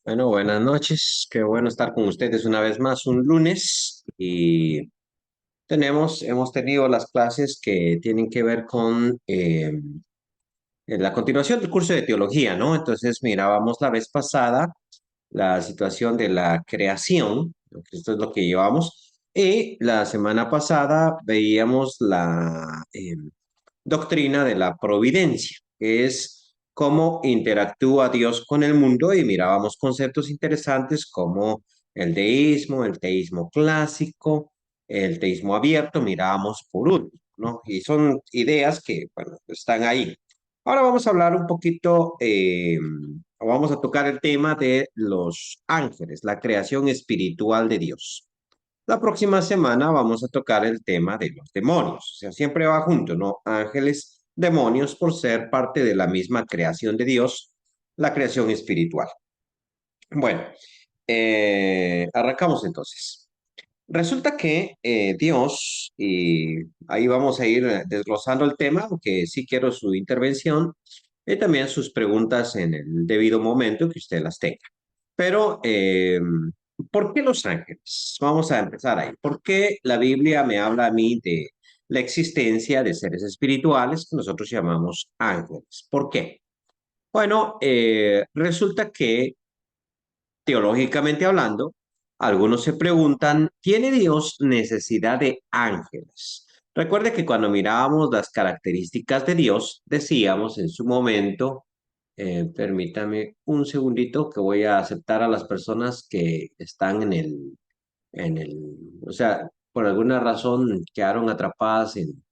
Bueno, buenas noches. Qué bueno estar con ustedes una vez más, un lunes. Y hemos tenido las clases que tienen que ver con la continuación del curso de teología, ¿no? Entonces, mirábamos la vez pasada la situación de la creación, que esto es lo que llevamos, y la semana pasada veíamos la doctrina de la providencia, que es cómo interactúa Dios con el mundo y mirábamos conceptos interesantes como el deísmo, el teísmo clásico, el teísmo abierto, mirábamos por último, ¿no? Y son ideas que, bueno, están ahí. Ahora vamos a hablar un poquito, vamos a tocar el tema de los ángeles, la creación espiritual de Dios. La próxima semana vamos a tocar el tema de los demonios. O sea, siempre va junto, ¿no? Ángeles, demonios, por ser parte de la misma creación de Dios, la creación espiritual. Bueno, arrancamos entonces. Resulta que Dios, y ahí vamos a ir desglosando el tema, aunque sí quiero su intervención y también sus preguntas en el debido momento que usted las tenga. Pero, ¿por qué los ángeles? Vamos a empezar ahí. ¿Por qué la Biblia me habla a mí de la existencia de seres espirituales que nosotros llamamos ángeles? ¿Por qué? Bueno, resulta que teológicamente hablando, algunos se preguntan, ¿tiene Dios necesidad de ángeles? Recuerde que cuando mirábamos las características de Dios, decíamos en su momento, permítame un segundito que voy a aceptar a las personas que están o sea, por alguna razón quedaron atrapadas en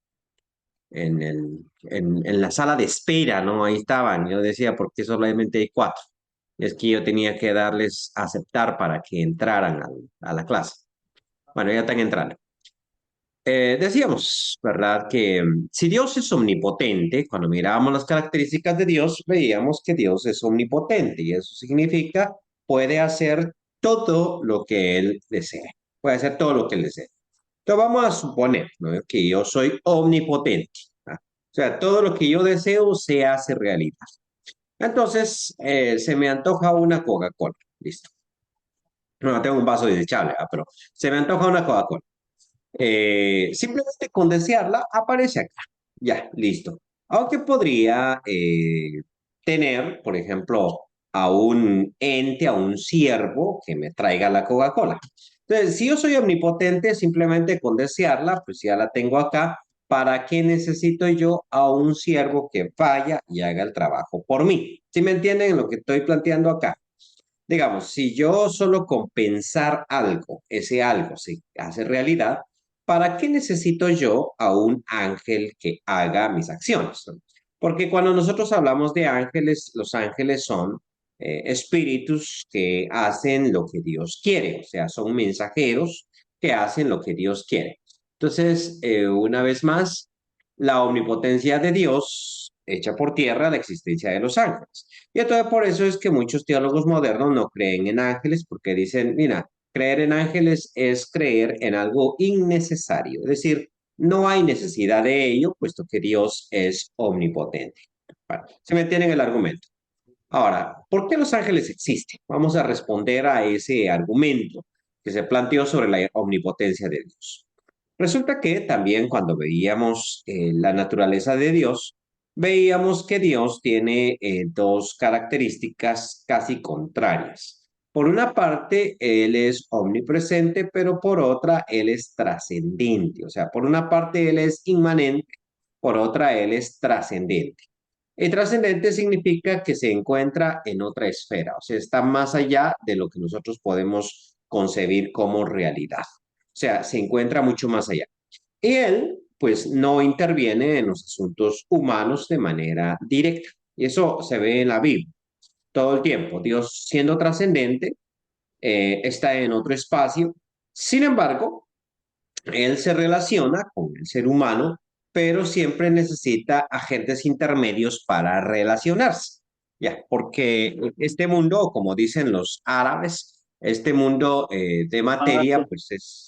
la sala de espera, ¿no? Ahí estaban. Yo decía, ¿por qué solamente hay cuatro? Es que yo tenía que darles a aceptar para que entraran a la clase. Bueno, ya están entrando. Decíamos, ¿verdad? Que si Dios es omnipotente, cuando mirábamos las características de Dios, veíamos que Dios es omnipotente y eso significa puede hacer todo lo que Él desee. Puede hacer todo lo que Él desee. Entonces vamos a suponer, ¿no? Que yo soy omnipotente. ¿Ah? O sea, todo lo que yo deseo se hace realidad. Entonces, se me antoja una Coca-Cola. Listo. No, tengo un vaso desechable, pero se me antoja una Coca-Cola. Simplemente con desearla aparece acá. Ya, listo. Aunque podría tener, por ejemplo, a un ente, a un siervo que me traiga la Coca-Cola. Entonces, si yo soy omnipotente, simplemente con desearla, pues ya la tengo acá. ¿Para qué necesito yo a un siervo que vaya y haga el trabajo por mí? ¿Sí me entienden lo que estoy planteando acá? Digamos, si yo solo con pensar algo, ese algo se hace realidad, ¿para qué necesito yo a un ángel que haga mis acciones? ¿No? Porque cuando nosotros hablamos de ángeles, los ángeles son espíritus que hacen lo que Dios quiere, o sea, son mensajeros que hacen lo que Dios quiere. Entonces, una vez más, la omnipotencia de Dios echa por tierra la existencia de los ángeles. Y entonces por eso es que muchos teólogos modernos no creen en ángeles porque dicen, mira, creer en ángeles es creer en algo innecesario, es decir, no hay necesidad de ello, puesto que Dios es omnipotente. Bueno, se me entiende el argumento. Ahora, ¿por qué los ángeles existen? Vamos a responder a ese argumento que se planteó sobre la omnipotencia de Dios. Resulta que también cuando veíamos la naturaleza de Dios, veíamos que Dios tiene dos características casi contrarias. Por una parte, Él es omnipresente, pero por otra, Él es trascendente. O sea, por una parte, Él es inmanente, por otra, Él es trascendente. Y trascendente significa que se encuentra en otra esfera, o sea, está más allá de lo que nosotros podemos concebir como realidad. O sea, se encuentra mucho más allá. Y él, pues, no interviene en los asuntos humanos de manera directa. Y eso se ve en la Biblia todo el tiempo. Dios, siendo trascendente, está en otro espacio. Sin embargo, él se relaciona con el ser humano, pero siempre necesita agentes intermedios para relacionarse. Ya, porque este mundo, como dicen los árabes, este mundo de materia, pues es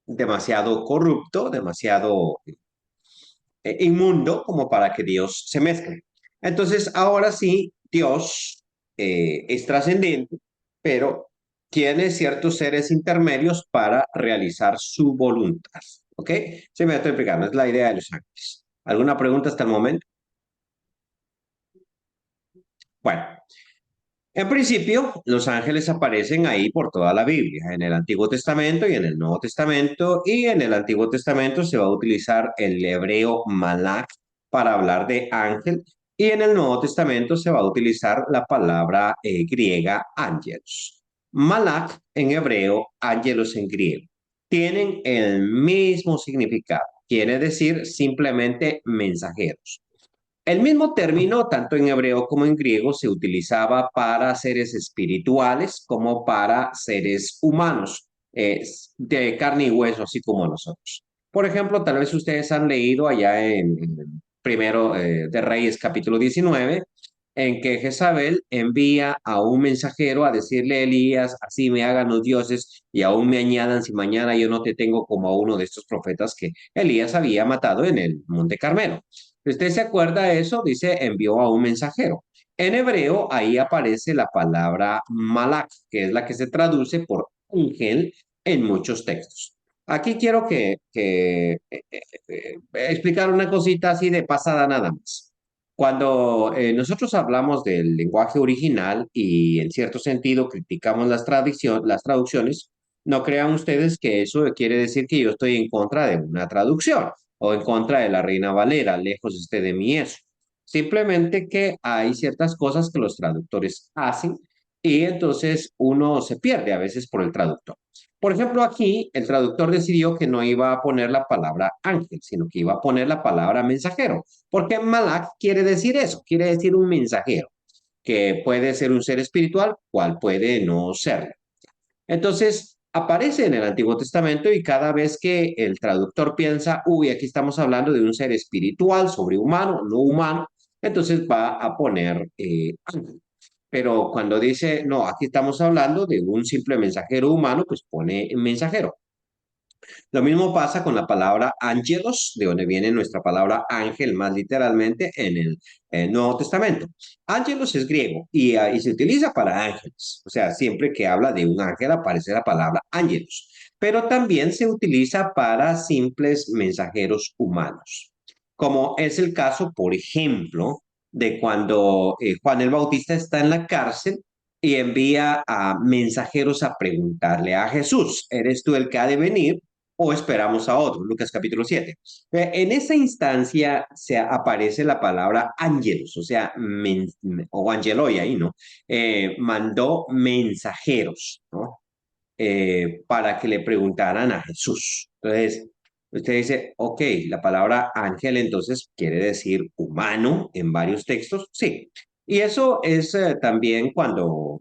demasiado corrupto, demasiado inmundo como para que Dios se mezcle. Entonces, ahora sí, Dios es trascendente, pero tiene ciertos seres intermedios para realizar su voluntad. ¿Ok? Sí, me estoy explicando, es la idea de los ángeles. ¿Alguna pregunta hasta el momento? Bueno, en principio, los ángeles aparecen ahí por toda la Biblia, en el Antiguo Testamento y en el Nuevo Testamento, y en el Antiguo Testamento se va a utilizar el hebreo malak para hablar de ángel, y en el Nuevo Testamento se va a utilizar la palabra griega ángelos. Malak en hebreo, ángelos en griego. Tienen el mismo significado, quiere decir simplemente mensajeros. El mismo término, tanto en hebreo como en griego, se utilizaba para seres espirituales como para seres humanos, de carne y hueso, así como nosotros. Por ejemplo, tal vez ustedes han leído allá en Primero de Reyes, capítulo 19, en que Jezabel envía a un mensajero a decirle a Elías, así me hagan los dioses y aún me añadan si mañana yo no te tengo como a uno de estos profetas que Elías había matado en el Monte Carmelo. Si usted se acuerda de eso, dice envió a un mensajero. En hebreo, ahí aparece la palabra malak, que es la que se traduce por ángel en muchos textos. Aquí quiero explicar una cosita así de pasada nada más. Cuando nosotros hablamos del lenguaje original y en cierto sentido criticamos las traducciones, no crean ustedes que eso quiere decir que yo estoy en contra de una traducción o en contra de la Reina Valera, lejos esté de mí eso. Simplemente que hay ciertas cosas que los traductores hacen y entonces uno se pierde a veces por el traductor. Por ejemplo, aquí el traductor decidió que no iba a poner la palabra ángel, sino que iba a poner la palabra mensajero, porque malak quiere decir eso, quiere decir un mensajero, que puede ser un ser espiritual, cual puede no serlo. Entonces, aparece en el Antiguo Testamento y cada vez que el traductor piensa, uy, aquí estamos hablando de un ser espiritual, sobrehumano, no humano, entonces va a poner ángel. Pero cuando dice, no, aquí estamos hablando de un simple mensajero humano, pues pone mensajero. Lo mismo pasa con la palabra ángelos, de donde viene nuestra palabra ángel más literalmente en el Nuevo Testamento. Ángelos es griego y se utiliza para ángeles. O sea, siempre que habla de un ángel aparece la palabra ángelos. Pero también se utiliza para simples mensajeros humanos. Como es el caso, por ejemplo, de cuando Juan el Bautista está en la cárcel y envía a mensajeros a preguntarle a Jesús, ¿eres tú el que ha de venir o esperamos a otro? Lucas capítulo 7. En esa instancia se aparece la palabra ángelos, o sea, o angeloi ahí, ¿no? Mandó mensajeros, ¿no? Para que le preguntaran a Jesús. Entonces, usted dice, ok, la palabra ángel entonces quiere decir humano en varios textos, sí. Y eso es también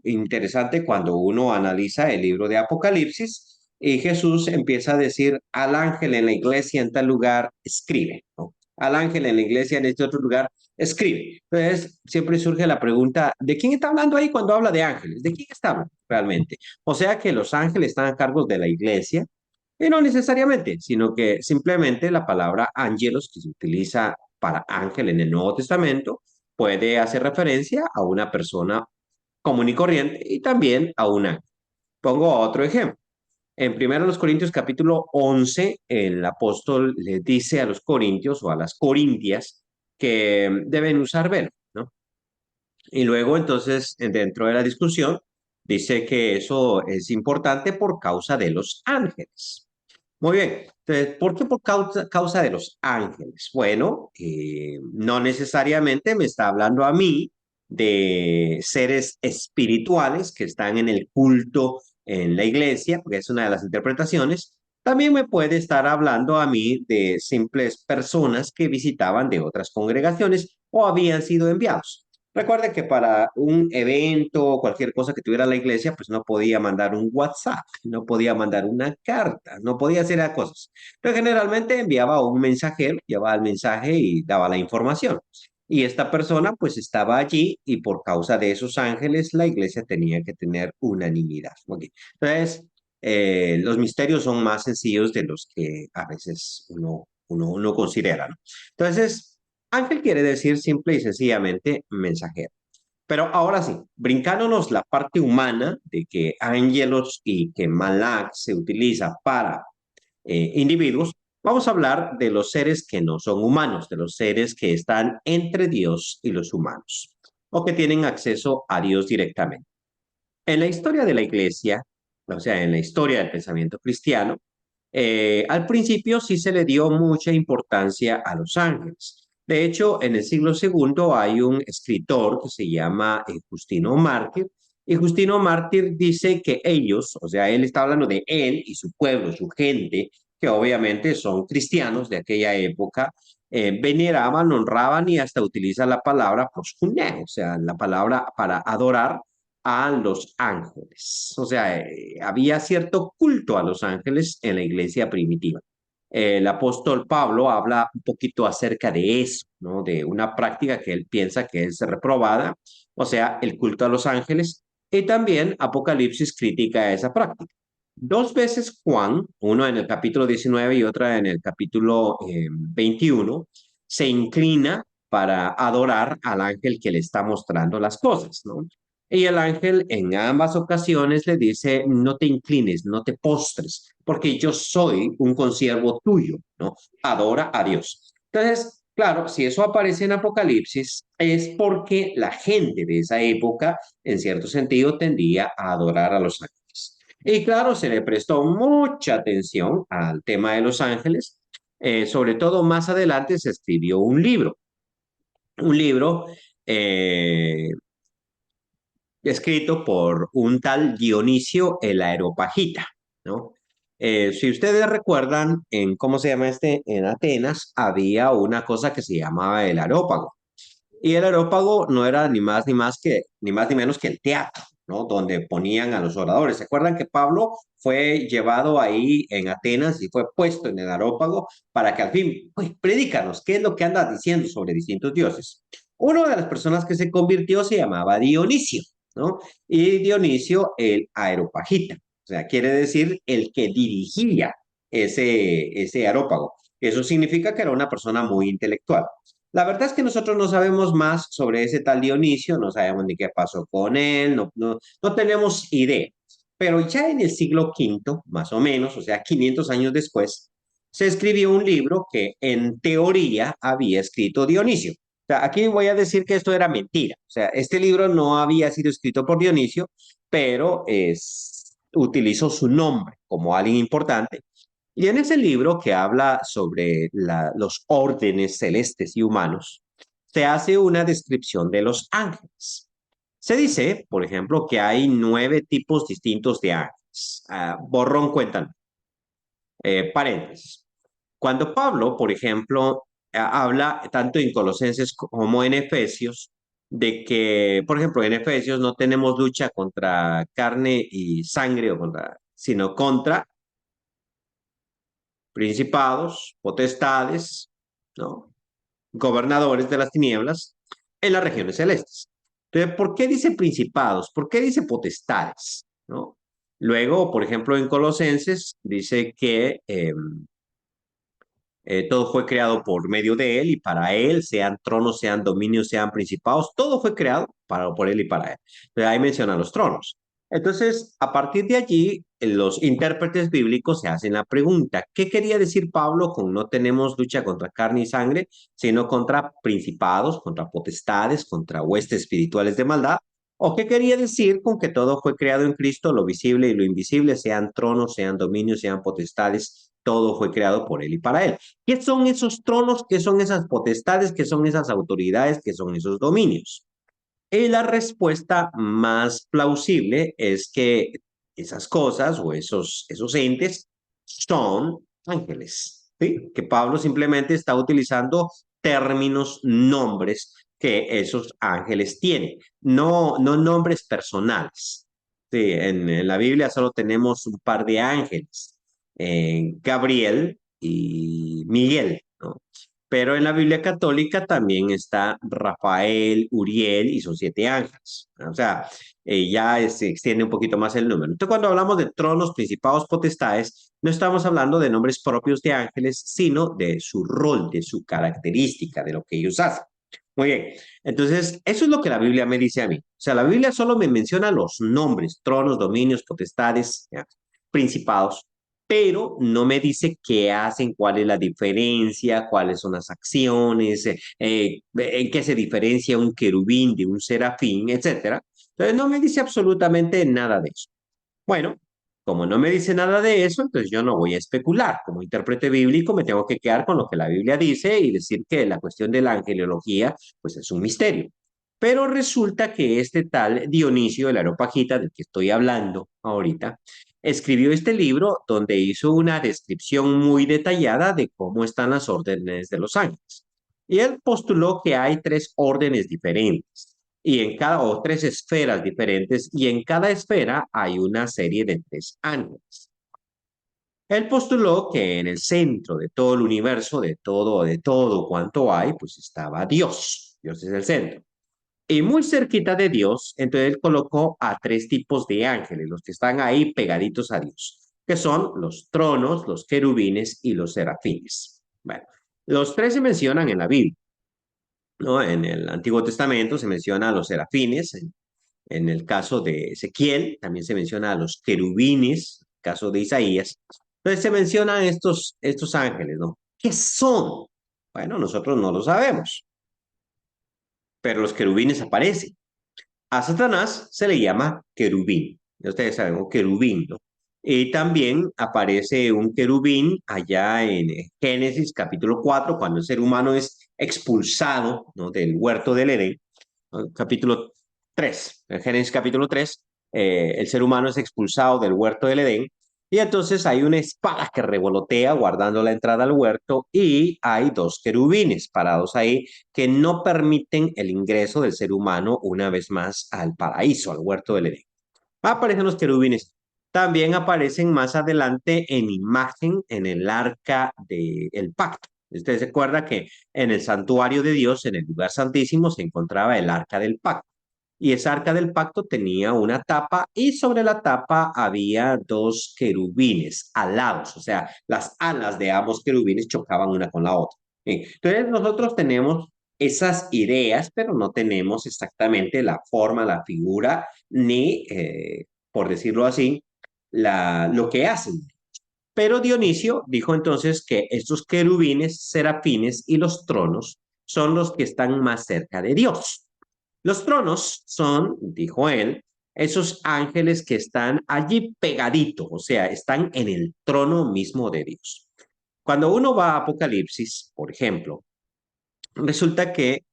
interesante cuando uno analiza el libro de Apocalipsis y Jesús empieza a decir al ángel en la iglesia en tal lugar, escribe, ¿no? Al ángel en la iglesia en este otro lugar, escribe. Entonces, siempre surge la pregunta, ¿de quién está hablando ahí cuando habla de ángeles? ¿De quién está hablando realmente? O sea que los ángeles están a cargo de la iglesia, y no necesariamente, sino que simplemente la palabra ángelos que se utiliza para ángel en el Nuevo Testamento puede hacer referencia a una persona común y corriente y también a un ángel. Pongo otro ejemplo. En 1 Corintios capítulo 11, el apóstol le dice a los corintios o a las corintias que deben usar velo, ¿no? Y luego entonces, dentro de la discusión, dice que eso es importante por causa de los ángeles. Muy bien, entonces, ¿por qué por causa de los ángeles? Bueno, no necesariamente me está hablando a mí de seres espirituales que están en el culto en la iglesia, porque es una de las interpretaciones. También me puede estar hablando a mí de simples personas que visitaban de otras congregaciones o habían sido enviados. Recuerde que para un evento o cualquier cosa que tuviera la iglesia, pues no podía mandar un WhatsApp, no podía mandar una carta, no podía hacer cosas. Pero generalmente enviaba un mensajero, llevaba el mensaje y daba la información. Y esta persona pues estaba allí y por causa de esos ángeles la iglesia tenía que tener unanimidad. Ok. Entonces, los misterios son más sencillos de los que a veces uno considera, ¿no? Entonces, ángel quiere decir simple y sencillamente mensajero. Pero ahora sí, brincándonos la parte humana de que ángelos y que malak se utiliza para individuos, vamos a hablar de los seres que no son humanos, de los seres que están entre Dios y los humanos, o que tienen acceso a Dios directamente. En la historia de la iglesia, o sea, en la historia del pensamiento cristiano, al principio sí se le dio mucha importancia a los ángeles. De hecho, en el siglo segundo hay un escritor que se llama Justino Mártir, y Justino Mártir dice que ellos, o sea, él está hablando de él y su pueblo, su gente, que obviamente son cristianos de aquella época, veneraban, honraban y hasta utiliza la palabra proskuneo, o sea, la palabra para adorar a los ángeles. O sea, había cierto culto a los ángeles en la iglesia primitiva. El apóstol Pablo habla un poquito acerca de eso, ¿no? De una práctica que él piensa que es reprobada, o sea, el culto a los ángeles, y también Apocalipsis critica esa práctica. Dos veces Juan, uno en el capítulo 19 y otra en el capítulo 21, se inclina para adorar al ángel que le está mostrando las cosas, ¿no? Y el ángel en ambas ocasiones le dice, no te inclines, no te postres, porque yo soy un consiervo tuyo, ¿no? Adora a Dios. Entonces, claro, si eso aparece en Apocalipsis, es porque la gente de esa época, en cierto sentido, tendía a adorar a los ángeles. Y claro, se le prestó mucha atención al tema de los ángeles. Sobre todo más adelante se escribió un libro eh, escrito por un tal Dionisio el Areopagita, ¿no? Si ustedes recuerdan, en cómo se llama este, en Atenas había una cosa que se llamaba el areópago. Y el areópago no era ni más ni más que ni más ni menos que el teatro, ¿no? Donde ponían a los oradores. ¿Se acuerdan que Pablo fue llevado ahí en Atenas y fue puesto en el areópago para que al fin, pues, predícanos, ¿qué es lo que andas diciendo sobre distintos dioses? Una de las personas que se convirtió se llamaba Dionisio, ¿no? Y Dionisio el Areopagita, o sea, quiere decir el que dirigía ese areópago. Eso significa que era una persona muy intelectual. La verdad es que nosotros no sabemos más sobre ese tal Dionisio, no sabemos ni qué pasó con él, no tenemos idea. Pero ya en el siglo V, más o menos, o sea, 500 años después, se escribió un libro que en teoría había escrito Dionisio. O sea, aquí voy a decir que esto era mentira. O sea, este libro no había sido escrito por Dionisio, pero utilizó su nombre como alguien importante. Y en ese libro que habla sobre los órdenes celestes y humanos, se hace una descripción de los ángeles. Se dice, por ejemplo, que hay 9 tipos distintos de ángeles. Borrón, cuéntanos. Paréntesis. Cuando Pablo, por ejemplo, habla tanto en Colosenses como en Efesios, de que, por ejemplo, en Efesios no tenemos lucha contra carne y sangre, sino contra principados, potestades, ¿no? Gobernadores de las tinieblas en las regiones celestes. Entonces, ¿por qué dice principados? ¿Por qué dice potestades? ¿No? Luego, por ejemplo, en Colosenses dice que todo fue creado por medio de él y para él, sean tronos, sean dominios, sean principados, todo fue creado por él y para él. Pero ahí menciona los tronos. Entonces, a partir de allí, los intérpretes bíblicos se hacen la pregunta, ¿qué quería decir Pablo con no tenemos lucha contra carne y sangre, sino contra principados, contra potestades, contra huestes espirituales de maldad? ¿O qué quería decir con que todo fue creado en Cristo, lo visible y lo invisible, sean tronos, sean dominios, sean potestades, todo fue creado por él y para él? ¿Qué son esos tronos? ¿Qué son esas potestades? ¿Qué son esas autoridades? ¿Qué son esos dominios? Y la respuesta más plausible es que esas cosas o esos entes son ángeles, ¿sí? Que Pablo simplemente está utilizando términos, nombres que esos ángeles tienen, no nombres personales. Sí, en la Biblia solo tenemos un par de ángeles, Gabriel y Miguel, ¿no? Pero en la Biblia católica también está Rafael, Uriel y son 7 ángeles. O sea, ya se extiende un poquito más el número. Entonces, cuando hablamos de tronos, principados, potestades, no estamos hablando de nombres propios de ángeles, sino de su rol, de su característica, de lo que ellos hacen. Muy bien. Entonces, eso es lo que la Biblia me dice a mí. O sea, la Biblia solo me menciona los nombres, tronos, dominios, potestades, ya, principados, pero no me dice qué hacen, cuál es la diferencia, cuáles son las acciones, en qué se diferencia un querubín de un serafín, etcétera. Entonces, no me dice absolutamente nada de eso. Bueno, como no me dice nada de eso, entonces yo no voy a especular. Como intérprete bíblico, me tengo que quedar con lo que la Biblia dice y decir que la cuestión de la angelología, pues es un misterio. Pero resulta que este tal Dionisio del Areopagita, del que estoy hablando ahorita, escribió este libro donde hizo una descripción muy detallada de cómo están las órdenes de los ángeles. Y él postuló que hay tres órdenes diferentes y en cada, o tres esferas diferentes, y en cada esfera hay una serie de tres ángeles. Él postuló que en el centro de todo el universo, de todo cuanto hay, pues estaba Dios. Dios es el centro. Y muy cerquita de Dios, entonces él colocó a tres tipos de ángeles, los que están ahí pegaditos a Dios, que son los tronos, los querubines y los serafines. Bueno, los tres se mencionan en la Biblia, ¿no? En el Antiguo Testamento se menciona a los serafines, en el caso de Ezequiel, también se menciona a los querubines, en el caso de Isaías. Entonces se mencionan estos ángeles, ¿no? ¿Qué son? Bueno, nosotros no lo sabemos, pero los querubines aparecen. A Satanás se le llama querubín. Ustedes saben, o querubín, ¿no? Y también aparece un querubín allá en Génesis capítulo 4, cuando el ser humano es expulsado, ¿no?, del huerto del Edén. Capítulo 3, en Génesis capítulo 3, el ser humano es expulsado del huerto del Edén y entonces hay una espada que revolotea guardando la entrada al huerto y hay dos querubines parados ahí que no permiten el ingreso del ser humano una vez más al paraíso, al huerto del Edén. Aparecen los querubines. También aparecen más adelante en imagen en el arca del pacto. Usted se acuerda que en el santuario de Dios, en el lugar santísimo, se encontraba el arca del pacto. Y esa arca del pacto tenía una tapa y sobre la tapa había dos querubines alados, o sea, las alas de ambos querubines chocaban una con la otra. Entonces nosotros tenemos esas ideas, pero no tenemos exactamente la forma, la figura, ni, por decirlo así, lo que hacen. Pero Dionisio dijo entonces que estos querubines, serafines y los tronos son los que están más cerca de Dios. Los tronos son, dijo él, esos ángeles que están allí pegaditos, o sea, están en el trono mismo de Dios. Cuando uno va a Apocalipsis, por ejemplo, resulta que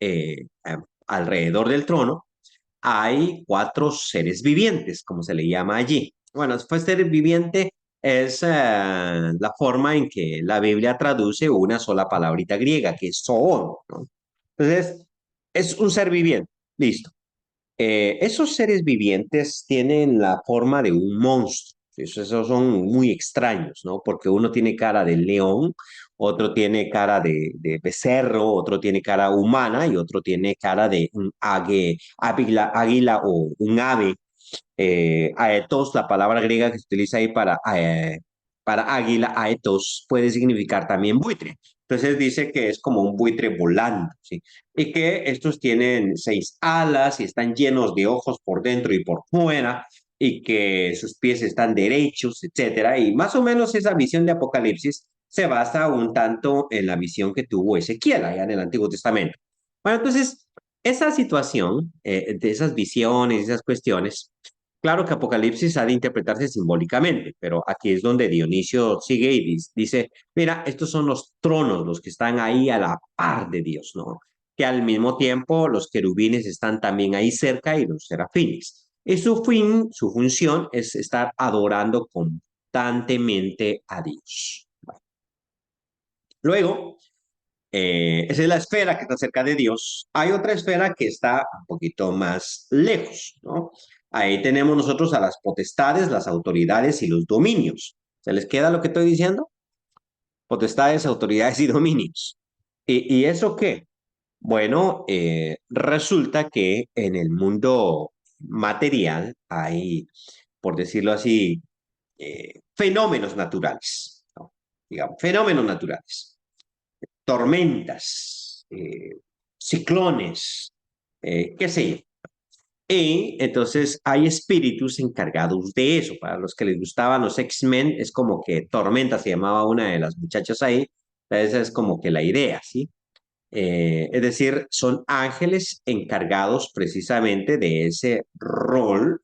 alrededor del trono hay cuatro seres vivientes, como se le llama allí. Bueno, pues ser viviente es la forma en que la Biblia traduce una sola palabrita griega, que es zoon, ¿no? Entonces, es un ser viviente. Listo. Esos seres vivientes tienen la forma de un monstruo. Esos son muy extraños, ¿no? Porque uno tiene cara de león, otro tiene cara de becerro, otro tiene cara humana y otro tiene cara de un águila o un ave. Aetos, la palabra griega que se utiliza ahí para águila, aetos, puede significar también buitre. Entonces dice que es como un buitre volando, ¿sí? Y que estos tienen seis alas y están llenos de ojos por dentro y por fuera, y que sus pies están derechos, etcétera. Y más o menos esa visión de Apocalipsis se basa un tanto en la visión que tuvo Ezequiel allá en el Antiguo Testamento. Bueno, entonces, esa situación de esas visiones, esas cuestiones, claro que Apocalipsis ha de interpretarse simbólicamente, pero aquí es donde Dionisio sigue y dice, mira, estos son los tronos, los que están ahí a la par de Dios, ¿no? Que al mismo tiempo los querubines están también ahí cerca y los serafines. Y su función es estar adorando constantemente a Dios. Luego, esa es la esfera que está cerca de Dios. Hay otra esfera que está un poquito más lejos, ¿no? Ahí tenemos nosotros a las potestades, las autoridades y los dominios. ¿Se les queda lo que estoy diciendo? Potestades, autoridades y dominios. ¿Y eso qué? Bueno, resulta que en el mundo material hay, por decirlo así, fenómenos naturales, ¿no? Digamos, fenómenos naturales, tormentas, ciclones, qué sé yo. Y entonces hay espíritus encargados de eso. Para los que les gustaban los X-Men, es como que Tormenta se llamaba una de las muchachas ahí. Esa es como que la idea, ¿sí? Es decir, son ángeles encargados precisamente de ese rol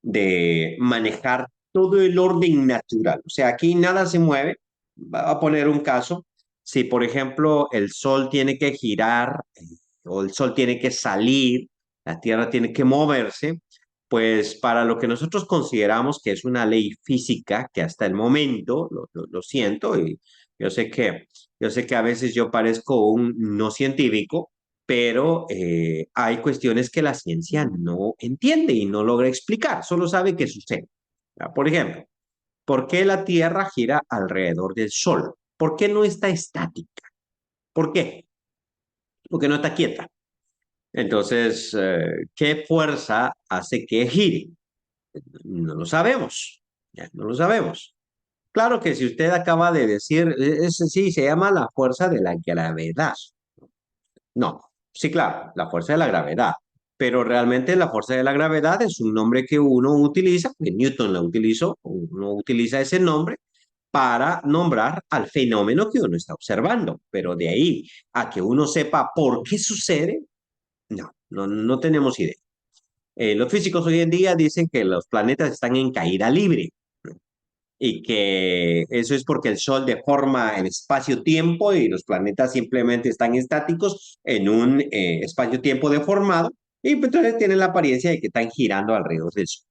de manejar todo el orden natural. O sea, aquí nada se mueve. Va a poner un caso. Si, por ejemplo, el sol tiene que girar o el sol tiene que salir, la Tierra tiene que moverse, pues para lo que nosotros consideramos que es una ley física, que hasta el momento, lo siento, y yo sé yo sé que a veces yo parezco un no científico, pero hay cuestiones que la ciencia no entiende y no logra explicar, solo sabe que sucede. Por ejemplo, ¿por qué la Tierra gira alrededor del Sol? ¿Por qué no está estática? ¿Por qué? Porque no está quieta. Entonces, ¿qué fuerza hace que gire? No lo sabemos, ya, no lo sabemos. Claro que si usted acaba de decir, sí, se llama la fuerza de la gravedad. No, sí, claro, la fuerza de la gravedad. Pero realmente la fuerza de la gravedad es un nombre que uno utiliza, que Newton lo utilizó, uno utiliza ese nombre para nombrar al fenómeno que uno está observando. Pero de ahí a que uno sepa por qué sucede, no tenemos idea. Los físicos hoy en día dicen que los planetas están en caída libre y que eso es porque el Sol deforma el espacio-tiempo y los planetas simplemente están estáticos en un espacio-tiempo deformado y pues, entonces tienen la apariencia de que están girando alrededor del Sol.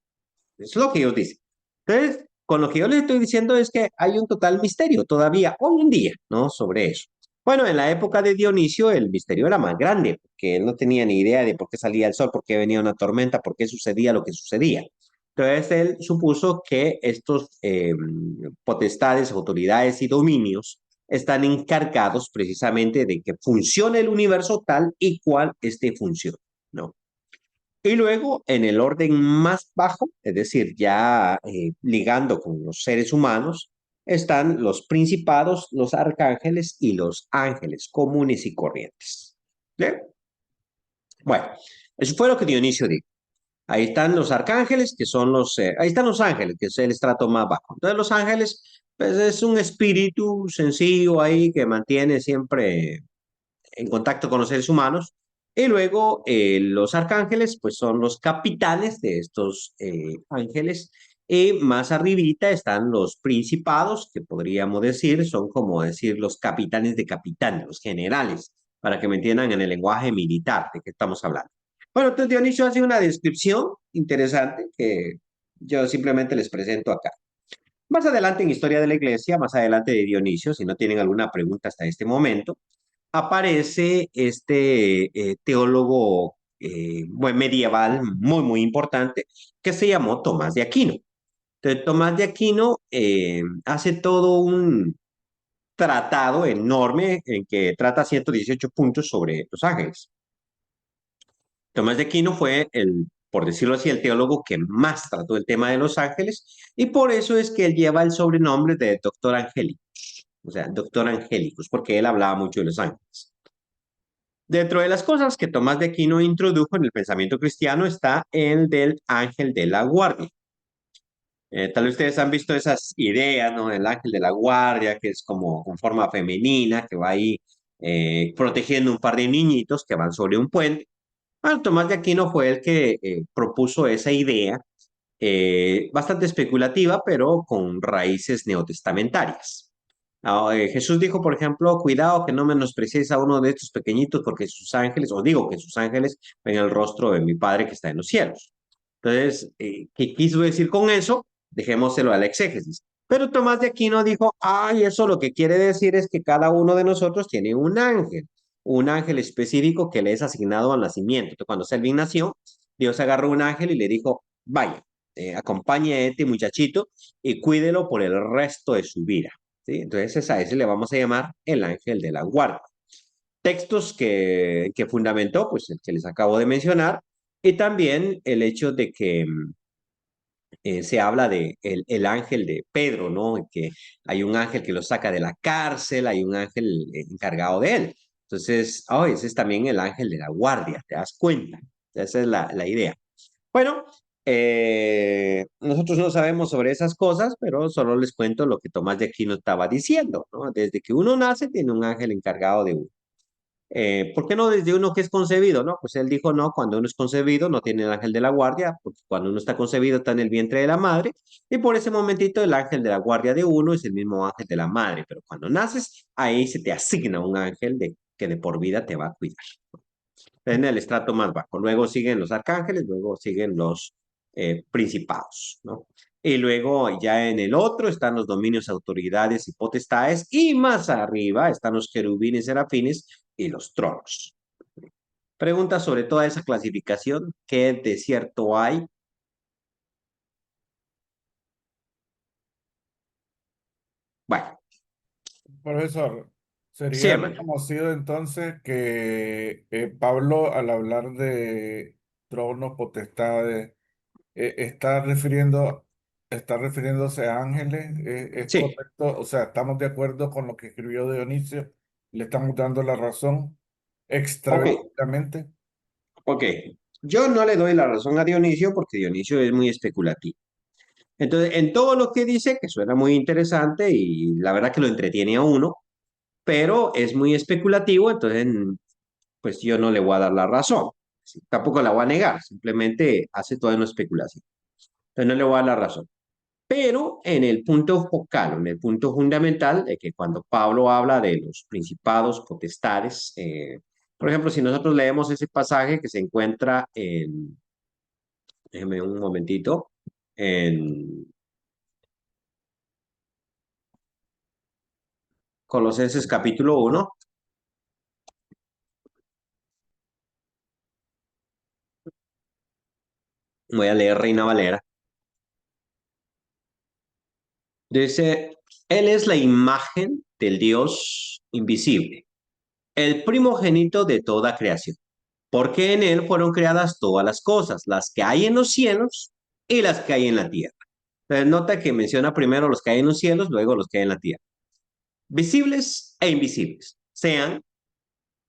Eso es lo que ellos dicen. Entonces, con lo que yo les estoy diciendo es que hay un total misterio todavía hoy en día, ¿no? Sobre eso. Bueno, en la época de Dionisio el misterio era más grande, porque él no tenía ni idea de por qué salía el sol, por qué venía una tormenta, por qué sucedía lo que sucedía. Entonces él supuso que estos potestades, autoridades y dominios están encargados precisamente de que funcione el universo tal y cual este funciona, ¿no? Y luego, en el orden más bajo, es decir, ya ligando con los seres humanos, están los principados, los arcángeles y los ángeles comunes y corrientes. ¿Bien? Bueno, eso fue lo que Dionisio dijo. Ahí están los arcángeles, que son ahí están los ángeles, que es el estrato más bajo. Entonces, los ángeles, pues es un espíritu sencillo ahí que mantiene siempre en contacto con los seres humanos. Y luego los arcángeles, pues son los capitanes de estos ángeles. Y más arribita están los principados, que podríamos decir, son como decir los capitanes de capitanes, los generales, para que me entiendan en el lenguaje militar de que estamos hablando. Bueno, entonces Dionisio hace una descripción interesante que yo simplemente les presento acá. Más adelante en Historia de la Iglesia, más adelante de Dionisio, si no tienen alguna pregunta hasta este momento, aparece este teólogo medieval muy importante que se llamó Tomás de Aquino. Entonces, Tomás de Aquino hace todo un tratado enorme en que trata 118 puntos sobre los ángeles. Tomás de Aquino fue por decirlo así, el teólogo que más trató el tema de los ángeles y por eso es que él lleva el sobrenombre de Doctor Angélicos, o sea, Doctor Angélicos, porque él hablaba mucho de los ángeles. Dentro de las cosas que Tomás de Aquino introdujo en el pensamiento cristiano está el del ángel de la guardia. Tal vez ustedes han visto esas ideas, ¿no? El ángel de la guardia, que es como con forma femenina, que va ahí protegiendo un par de niñitos que van sobre un puente. Bueno, Tomás de Aquino fue el que propuso esa idea, bastante especulativa, pero con raíces neotestamentarias. Jesús dijo, por ejemplo, cuidado que no menosprecies a uno de estos pequeñitos porque sus ángeles, os digo que sus ángeles ven el rostro de mi Padre que está en los cielos. Entonces, ¿qué quiso decir con eso? Dejémoselo al exégesis. Pero Tomás de Aquino dijo, ay, eso lo que quiere decir es que cada uno de nosotros tiene un ángel específico que le es asignado al nacimiento. Entonces, cuando Selvin nació, Dios agarró un ángel y le dijo, vaya, acompañe a este muchachito y cuídelo por el resto de su vida. ¿Sí? Entonces a ese le vamos a llamar el ángel de la guarda. Textos que fundamentó, pues el que les acabo de mencionar, y también el hecho de que se habla de el ángel de Pedro, ¿no? Que hay un ángel que lo saca de la cárcel, hay un ángel encargado de él. Entonces, oh, ese es también el ángel de la guardia, ¿te das cuenta? Esa es la idea. Bueno, nosotros no sabemos sobre esas cosas, pero solo les cuento lo que Tomás de Aquino estaba diciendo, ¿no? Desde que uno nace, tiene un ángel encargado de uno. ¿Por qué no desde uno que es concebido, no? Pues él dijo, no, cuando uno es concebido no tiene el ángel de la guardia, porque cuando uno está concebido está en el vientre de la madre, y por ese momentito el ángel de la guardia de uno es el mismo ángel de la madre, pero cuando naces, ahí se te asigna un ángel que de por vida te va a cuidar en el estrato más bajo. Luego siguen los arcángeles, luego siguen los principados, ¿no? Y luego ya en el otro están los dominios, autoridades y potestades, y más arriba están los querubines, serafines y los tronos. Pregunta sobre toda esa clasificación, ¿qué de cierto hay? Bueno, Profesor, sí, sería hermano. reconocido entonces que Pablo, al hablar de tronos, potestades, está refiriéndose a ángeles, es Sí, correcto, o sea, estamos de acuerdo con lo que escribió Dionisio, le estamos dando la razón ok, extrabíblicamente. ok. Yo no le doy la razón a Dionisio porque Dionisio es muy especulativo. Entonces, en todo lo que dice, que suena muy interesante y la verdad que lo entretiene a uno, pero es muy especulativo, entonces pues yo no le voy a dar la razón. Sí, tampoco la voy a negar, simplemente hace toda una especulación. Entonces no le voy a dar la razón. Pero en el punto focal, en el punto fundamental, de que cuando Pablo habla de los principados, potestades, por ejemplo, si nosotros leemos ese pasaje que se encuentra en, déjeme un momentito, en Colosenses capítulo 1, voy a leer Reina Valera. Dice, Él es la imagen del Dios invisible, el primogénito de toda creación, porque en Él fueron creadas todas las cosas, las que hay en los cielos y las que hay en la tierra. Entonces, nota que menciona primero los que hay en los cielos, luego los que hay en la tierra. Visibles e invisibles, sean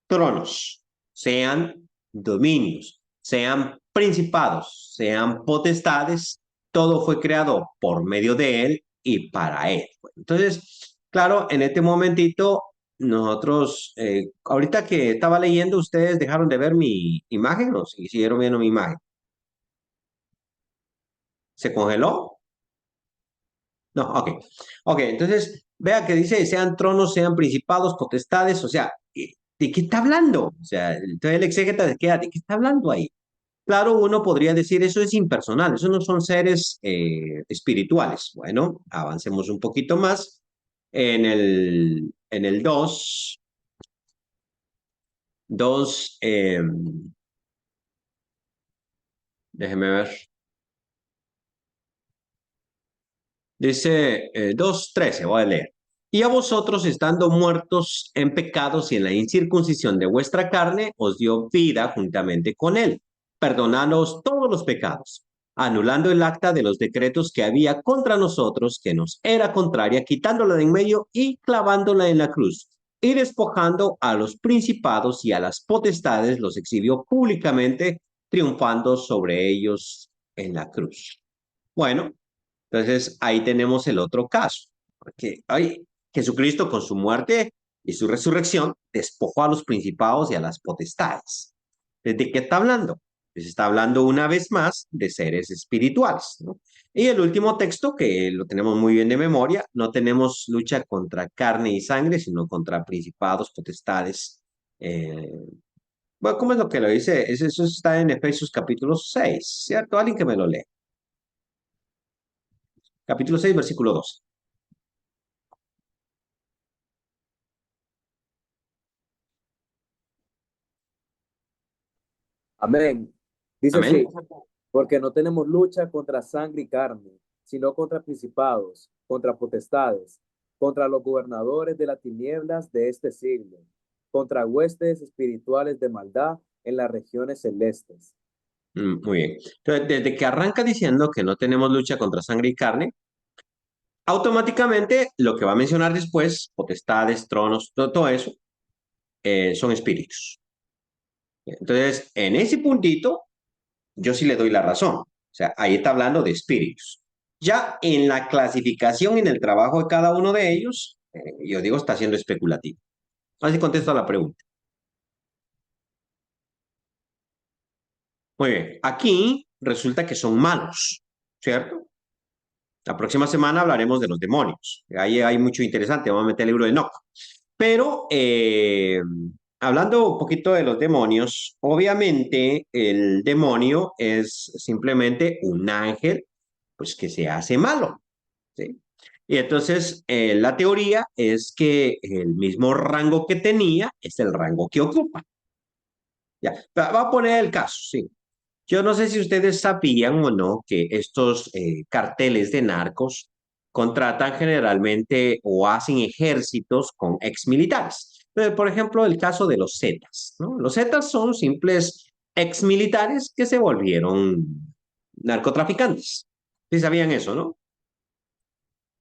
tronos, sean dominios, sean principados, sean potestades, todo fue creado por medio de Él y para Él. Entonces, claro, en este momentito, nosotros, ahorita que estaba leyendo, ustedes dejaron de ver mi imagen o si siguieron viendo mi imagen. ¿Se congeló? No, ok. Ok, entonces, vea que dice, sean tronos, sean principados, potestades, o sea, ¿de qué está hablando? O sea, entonces el exégeta se queda, ¿de qué está hablando ahí? Claro, uno podría decir eso es impersonal, eso no son seres espirituales. Bueno, avancemos un poquito más. En el 2, déjeme ver, dice 2:13, voy a leer. Y a vosotros, estando muertos en pecados y en la incircuncisión de vuestra carne, os dio vida juntamente con él, perdonándoos todos los pecados, anulando el acta de los decretos que había contra nosotros, que nos era contraria, quitándola de en medio y clavándola en la cruz. Y despojando a los principados y a las potestades, los exhibió públicamente, triunfando sobre ellos en la cruz. Bueno, entonces ahí tenemos el otro caso, porque ay, Jesucristo con su muerte y su resurrección despojó a los principados y a las potestades. ¿De qué está hablando? Pues está hablando una vez más de seres espirituales, ¿no? Y el último texto, que lo tenemos muy bien de memoria, no tenemos lucha contra carne y sangre, sino contra principados, potestades. Bueno, ¿cómo es lo que lo dice? Eso está en Efesios capítulo 6, ¿cierto? Alguien que me lo lee. Capítulo 6, versículo 2. Amén. Dice Amén. así, porque no tenemos lucha contra sangre y carne, sino contra principados, contra potestades, contra los gobernadores de las tinieblas de este siglo, contra huestes espirituales de maldad en las regiones celestes. Muy bien. Entonces, desde que arranca diciendo que no tenemos lucha contra sangre y carne, automáticamente lo que va a mencionar después, potestades, tronos, todo eso, son espíritus. Entonces, en ese puntito, yo sí le doy la razón. O sea, ahí está hablando de espíritus. Ya en la clasificación, en el trabajo de cada uno de ellos, yo digo, está siendo especulativo. Así contesto a la pregunta. Muy bien. Aquí resulta que son malos, ¿cierto? La próxima semana hablaremos de los demonios. Ahí hay mucho interesante. Vamos a meter el libro de Enoch. Pero hablando un poquito de los demonios, obviamente el demonio es simplemente un ángel, pues que se hace malo, ¿sí? Y entonces la teoría es que el mismo rango que tenía es el rango que ocupa. Ya, va a poner el caso, sí. Yo no sé si ustedes sabían o no que estos carteles de narcos contratan generalmente o hacen ejércitos con exmilitares. Por ejemplo, el caso de los Zetas, ¿no? Los Zetas son simples exmilitares que se volvieron narcotraficantes. ¿Sí sabían eso, no?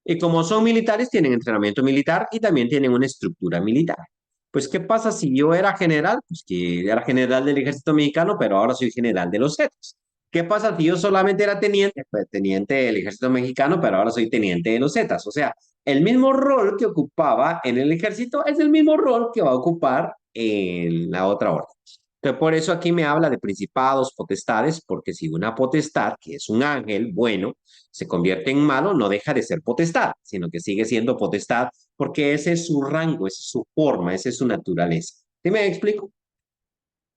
Y como son militares, tienen entrenamiento militar y también tienen una estructura militar. Pues, ¿qué pasa si yo era general? Pues que era general del ejército mexicano, pero ahora soy general de los Zetas. ¿Qué pasa si yo solamente era teniente? Pues teniente del ejército mexicano, pero ahora soy teniente de los Zetas. O sea, el mismo rol que ocupaba en el ejército es el mismo rol que va a ocupar en la otra orden. Entonces, por eso aquí me habla de principados, potestades, porque si una potestad, que es un ángel bueno, se convierte en malo, no deja de ser potestad, sino que sigue siendo potestad porque ese es su rango, esa es su forma, esa es su naturaleza. ¿Sí me explico?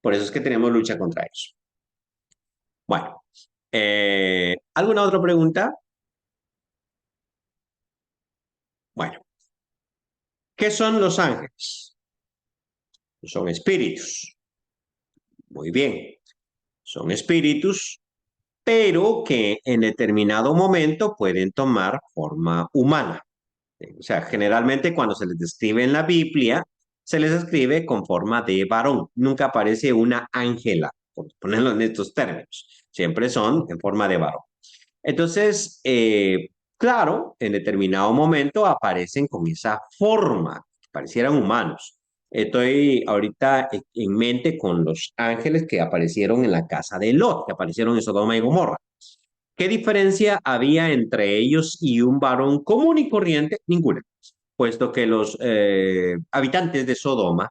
Por eso es que tenemos lucha contra eso. Bueno, ¿alguna otra pregunta? Bueno, ¿qué son los ángeles? Son espíritus. Muy bien, son espíritus, pero que en determinado momento pueden tomar forma humana. O sea, generalmente cuando se les describe en la Biblia, se les escribe con forma de varón. Nunca aparece una ángela, por ponerlo en estos términos. Siempre son en forma de varón. Entonces, claro, en determinado momento aparecen con esa forma, que parecieran humanos. Estoy ahorita en mente con los ángeles que aparecieron en la casa de Lot, que aparecieron en Sodoma y Gomorra. ¿Qué diferencia había entre ellos y un varón común y corriente? Ninguna, puesto que los habitantes de Sodoma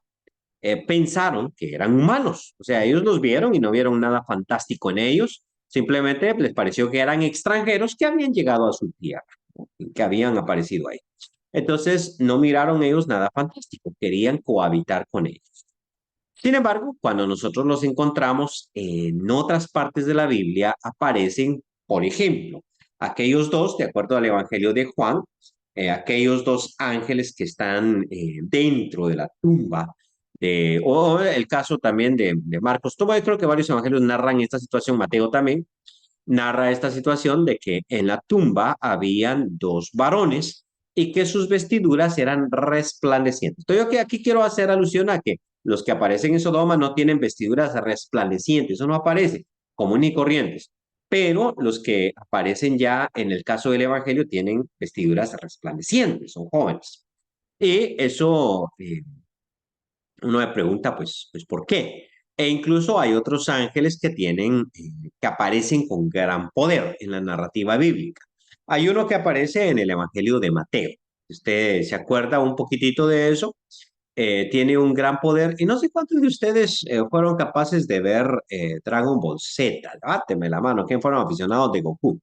pensaron que eran humanos. O sea, ellos los vieron y no vieron nada fantástico en ellos. Simplemente les pareció que eran extranjeros que habían llegado a su tierra, ¿no? Que habían aparecido ahí. Entonces, no miraron ellos nada fantástico, querían cohabitar con ellos. Sin embargo, cuando nosotros los encontramos en otras partes de la Biblia, aparecen, por ejemplo, aquellos dos, de acuerdo al Evangelio de Juan, aquellos dos ángeles que están dentro de la tumba, o el caso también de Marcos. Yo creo que varios evangelios narran esta situación, Mateo también narra esta situación de que en la tumba habían dos varones y que sus vestiduras eran resplandecientes. Entonces yo que aquí quiero hacer alusión a que los que aparecen en Sodoma no tienen vestiduras resplandecientes, eso no aparece, comunes y corrientes. Pero los que aparecen ya en el caso del Evangelio tienen vestiduras resplandecientes, son jóvenes. Y eso uno me pregunta, pues, ¿por qué? E incluso hay otros ángeles que tienen, que aparecen con gran poder en la narrativa bíblica. Hay uno que aparece en el Evangelio de Mateo. Usted se acuerda un poquitito de eso. Tiene un gran poder y no sé cuántos de ustedes fueron capaces de ver Dragon Ball Z. Báteme la mano. ¿Quién fueron aficionados de Goku?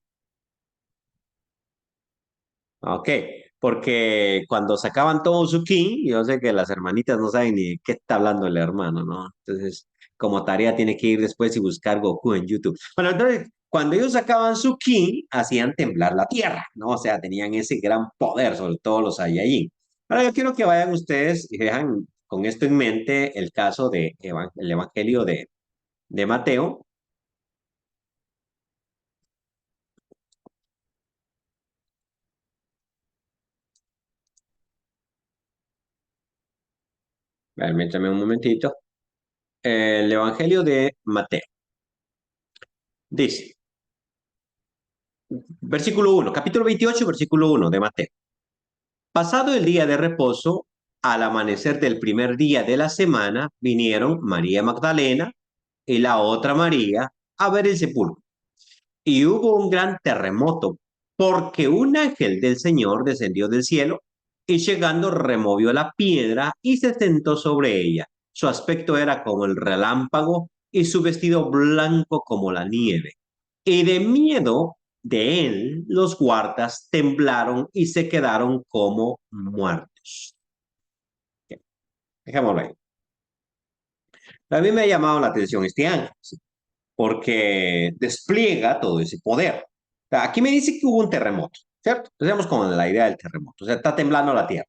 Ok, porque cuando sacaban todo su ki, yo sé que las hermanitas no saben ni qué está hablando el hermano, ¿no? Entonces, como tarea tiene que ir después y buscar Goku en YouTube. Bueno, entonces, cuando ellos sacaban su ki, hacían temblar la tierra, ¿no? O sea, tenían ese gran poder sobre todos los Saiyajin. Ahora yo quiero que vayan ustedes y vean con esto en mente el caso de el Evangelio de Mateo. Permítame un momentito. El Evangelio de Mateo. Dice, versículo 1, capítulo 28, versículo 1 de Mateo. Pasado el día de reposo, al amanecer del primer día de la semana, vinieron María Magdalena y la otra María a ver el sepulcro. Y hubo un gran terremoto, porque un ángel del Señor descendió del cielo y llegando removió la piedra y se sentó sobre ella. Su aspecto era como el relámpago y su vestido blanco como la nieve. Y de miedo de él, los guardas temblaron y se quedaron como muertos. Dejémoslo ahí. A mí me ha llamado la atención este ángel, ¿sí? Porque despliega todo ese poder. O sea, aquí me dice que hubo un terremoto, ¿cierto? Empecemos con la idea del terremoto, o sea, está temblando la tierra.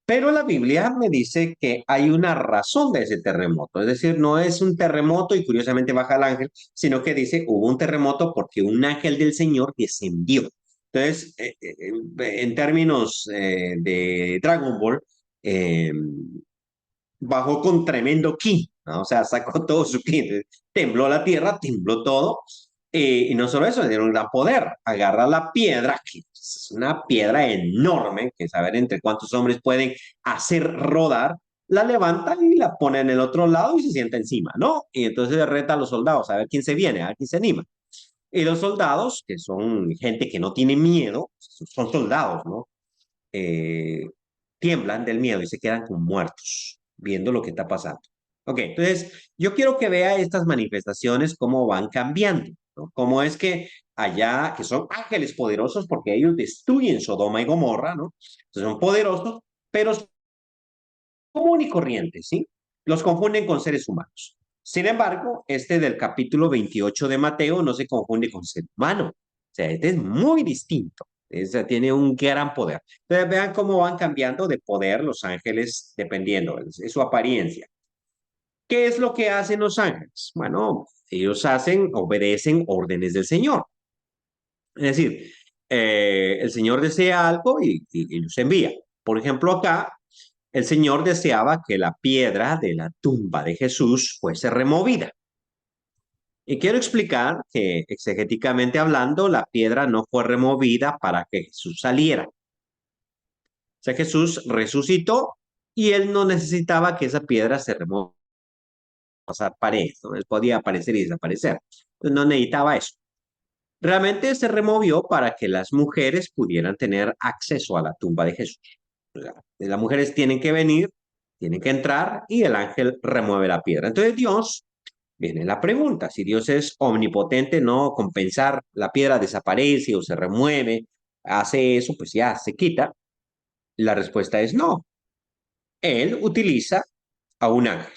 Pero la Biblia me dice que hay una razón de ese terremoto, es decir, no es un terremoto y curiosamente baja el ángel, sino que dice hubo un terremoto porque un ángel del Señor descendió. Entonces, en términos de Dragon Ball, eh, bajó con tremendo ki, ¿no? O sea, sacó todo su ki. Entonces, tembló la tierra, tembló todo. Y no solo eso, le dieron un gran poder. Agarra la piedra, que es una piedra enorme, que saber entre cuántos hombres pueden hacer rodar, la levanta y la pone en el otro lado y se sienta encima, ¿no? Y entonces reta a los soldados a ver quién se viene, a ver quién se anima. Y los soldados, que son gente que no tiene miedo, son soldados, ¿no? eh, tiemblan del miedo y se quedan como muertos viendo lo que está pasando. Ok, entonces yo quiero que vea estas manifestaciones cómo van cambiando, ¿no? Cómo es que allá, que son ángeles poderosos porque ellos destruyen Sodoma y Gomorra, ¿no? Entonces son poderosos, pero son común y corriente, ¿sí? Los confunden con seres humanos. Sin embargo, este del capítulo 28 de Mateo no se confunde con ser humano. O sea, este es muy distinto. Tiene un gran poder. Entonces, vean cómo van cambiando de poder los ángeles dependiendo de su apariencia. ¿Qué es lo que hacen los ángeles? Bueno, ellos obedecen órdenes del Señor. Es decir, el Señor desea algo y los envía. Por ejemplo, acá el Señor deseaba que la piedra de la tumba de Jesús fuese removida. Y quiero explicar que exegéticamente hablando, la piedra no fue removida para que Jesús saliera. O sea, Jesús resucitó y él no necesitaba que esa piedra se removiera, pasar paredes, ¿no? Él podía aparecer y desaparecer. Entonces no necesitaba eso. Realmente se removió para que las mujeres pudieran tener acceso a la tumba de Jesús. O sea, las mujeres tienen que venir, tienen que entrar y el ángel remueve la piedra. Entonces Dios, viene la pregunta, si Dios es omnipotente, no compensar, la piedra desaparece o se remueve, hace eso, pues ya se quita. La respuesta es no. Él utiliza a un ángel,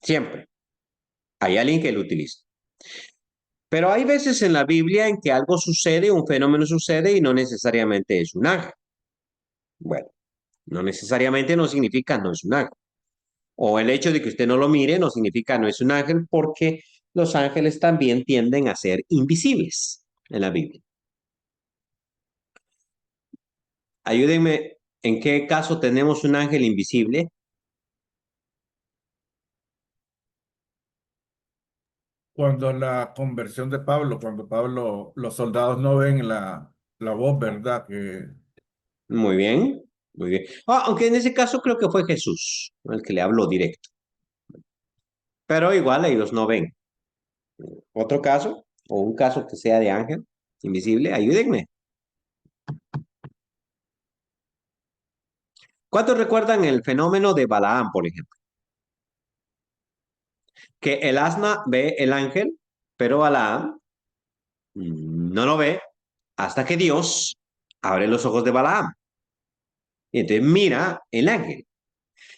siempre. Hay alguien que lo utiliza. Pero hay veces en la Biblia en que algo sucede, un fenómeno sucede y no necesariamente es un ángel. Bueno, no necesariamente no significa no es un ángel. O el hecho de que usted no lo mire no significa no es un ángel porque los ángeles también tienden a ser invisibles en la Biblia. Ayúdenme, ¿en qué caso tenemos un ángel invisible? Cuando la conversión de Pablo, cuando Pablo, los soldados no ven la voz, ¿verdad? Que Muy bien, muy bien. Aunque en ese caso creo que fue Jesús el que le habló directo. Pero igual ellos no ven. ¿Otro caso? ¿O un caso que sea de ángel invisible? Ayúdenme. ¿Cuántos recuerdan el fenómeno de Balaam, por ejemplo? Que el asna ve el ángel, pero Balaam no lo ve hasta que Dios abre los ojos de Balaam. Y entonces mira el ángel.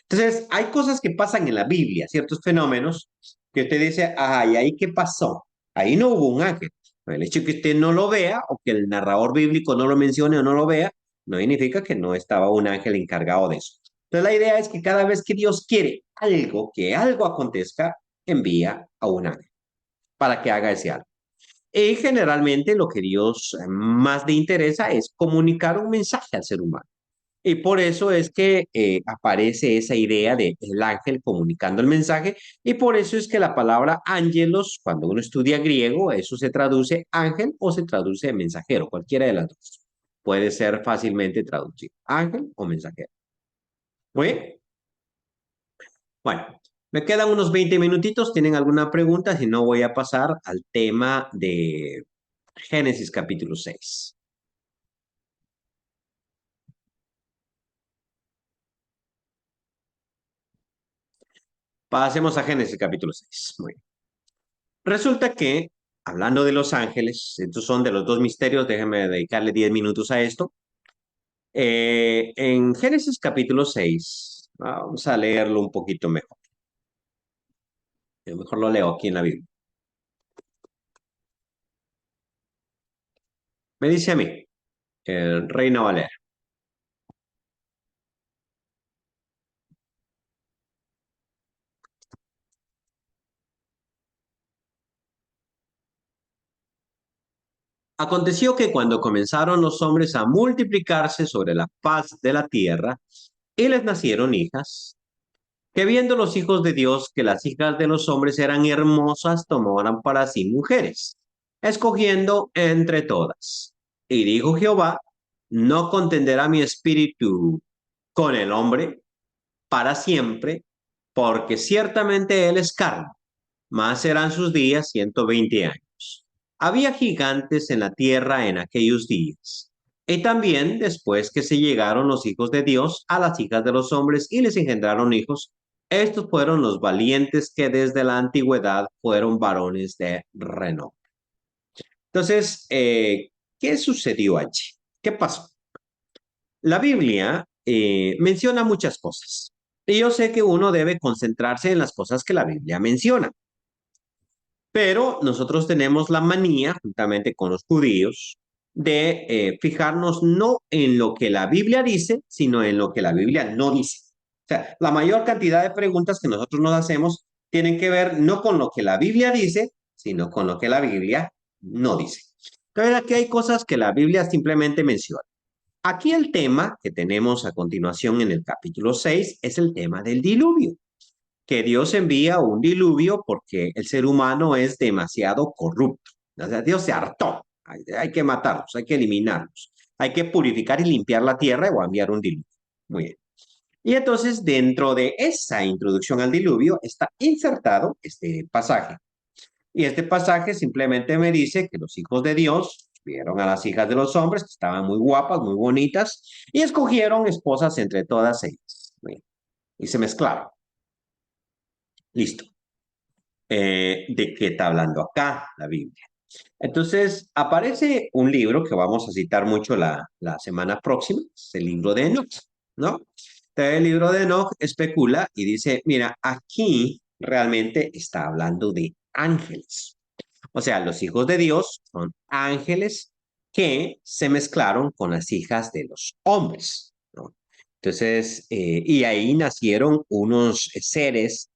Entonces, hay cosas que pasan en la Biblia, ciertos fenómenos, que usted dice, ay, ¿ahí qué pasó? Ahí no hubo un ángel. El hecho de que usted no lo vea o que el narrador bíblico no lo mencione o no lo vea, no significa que no estaba un ángel encargado de eso. Entonces, la idea es que cada vez que Dios quiere algo, que algo acontezca, envía a un ángel para que haga ese algo. Y generalmente lo que Dios más le interesa es comunicar un mensaje al ser humano. Y por eso es que aparece esa idea de el ángel comunicando el mensaje, y por eso es que la palabra ángelos, cuando uno estudia griego, eso se traduce ángel o se traduce mensajero, cualquiera de las dos. Puede ser fácilmente traducido, ángel o mensajero. Muy bien. Bueno, me quedan unos 20 minutitos. ¿Tienen alguna pregunta? Si no, voy a pasar al tema de Génesis capítulo 6. Pasemos a Génesis capítulo 6. Muy bien. Resulta que, hablando de los ángeles, estos son de los dos misterios, déjenme dedicarle 10 minutos a esto. En Génesis capítulo 6, vamos a leerlo un poquito mejor. Yo mejor lo leo aquí en la Biblia. Me dice a mí, el Reina Valera. Aconteció que cuando comenzaron los hombres a multiplicarse sobre la faz de la tierra, y les nacieron hijas, que viendo los hijos de Dios que las hijas de los hombres eran hermosas, tomaron para sí mujeres, escogiendo entre todas. Y dijo Jehová, no contenderá mi espíritu con el hombre para siempre, porque ciertamente él es carne, mas serán sus días 120 años. Había gigantes en la tierra en aquellos días. Y también después que se llegaron los hijos de Dios a las hijas de los hombres y les engendraron hijos, estos fueron los valientes que desde la antigüedad fueron varones de renombre. Entonces, ¿qué sucedió allí? ¿Qué pasó? La Biblia menciona muchas cosas. Y yo sé que uno debe concentrarse en las cosas que la Biblia menciona. Pero nosotros tenemos la manía, juntamente con los judíos, de fijarnos no en lo que la Biblia dice, sino en lo que la Biblia no dice. O sea, la mayor cantidad de preguntas que nosotros nos hacemos tienen que ver no con lo que la Biblia dice, sino con lo que la Biblia no dice. Entonces, aquí hay cosas que la Biblia simplemente menciona. Aquí el tema que tenemos a continuación en el capítulo 6 es el tema del diluvio, que Dios envía un diluvio porque el ser humano es demasiado corrupto. O sea, Dios se hartó. Hay que matarlos, hay que eliminarlos, hay que purificar y limpiar la tierra o enviar un diluvio. Muy bien. Y entonces, dentro de esa introducción al diluvio está insertado este pasaje. Y este pasaje simplemente me dice que los hijos de Dios vieron a las hijas de los hombres, que estaban muy guapas, muy bonitas, y escogieron esposas entre todas ellas. Bien. Y se mezclaron. Listo. ¿De qué está hablando acá la Biblia? Entonces, aparece un libro que vamos a citar mucho la semana próxima, es el libro de Enoch, ¿no? Entonces, el libro de Enoch especula y dice, mira, aquí realmente está hablando de ángeles. O sea, los hijos de Dios son ángeles que se mezclaron con las hijas de los hombres, ¿no? Entonces, y ahí nacieron unos seres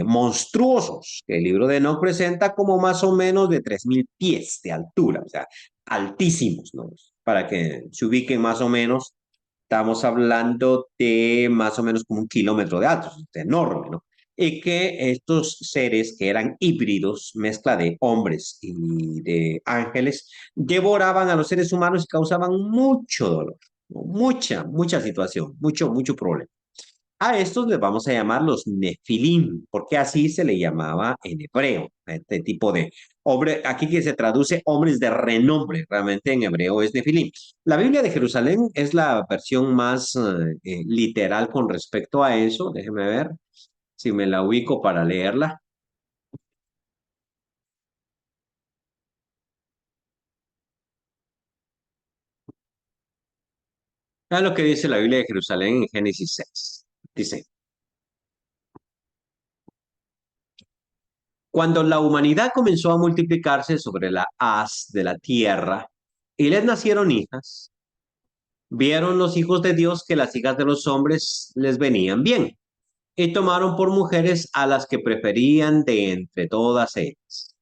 monstruosos que el libro de Enoch presenta como más o menos de 3.000 pies de altura, o sea, altísimos, ¿no? Para que se ubiquen más o menos, estamos hablando de más o menos como 1 kilómetro de alto, es enorme, ¿no? Y que estos seres que eran híbridos, mezcla de hombres y de ángeles, devoraban a los seres humanos y causaban mucho dolor, ¿no? Mucha situación, mucho problema. A estos les vamos a llamar los nefilim, porque así se le llamaba en hebreo, este tipo de hombre, aquí que se traduce hombres de renombre, realmente en hebreo es nefilim. La Biblia de Jerusalén es la versión más literal con respecto a eso, déjeme ver si me la ubico para leerla. Es lo que dice la Biblia de Jerusalén en Génesis 6. Dice, cuando la humanidad comenzó a multiplicarse sobre la haz de la tierra y les nacieron hijas, vieron los hijos de Dios que las hijas de los hombres les venían bien y tomaron por mujeres a las que preferían de entre todas ellas.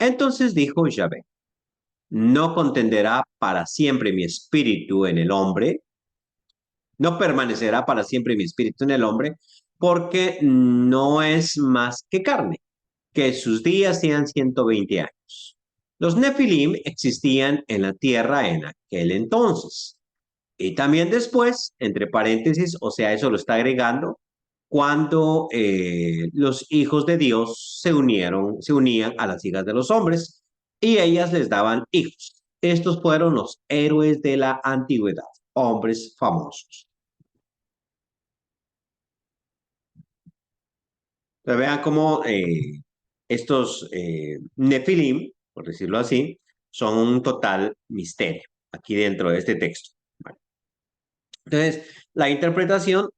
Entonces dijo Yahvé, no contenderá para siempre mi espíritu en el hombre, no permanecerá para siempre mi espíritu en el hombre, porque no es más que carne, que sus días sean 120 años. Los Nefilim existían en la tierra en aquel entonces. Y también después, entre paréntesis, o sea, eso lo está agregando, cuando los hijos de Dios se unían a las hijas de los hombres y ellas les daban hijos. Estos fueron los héroes de la antigüedad, hombres famosos. Entonces, vean cómo estos Nefilim, por decirlo así, son un total misterio aquí dentro de este texto. Vale. Entonces, la interpretación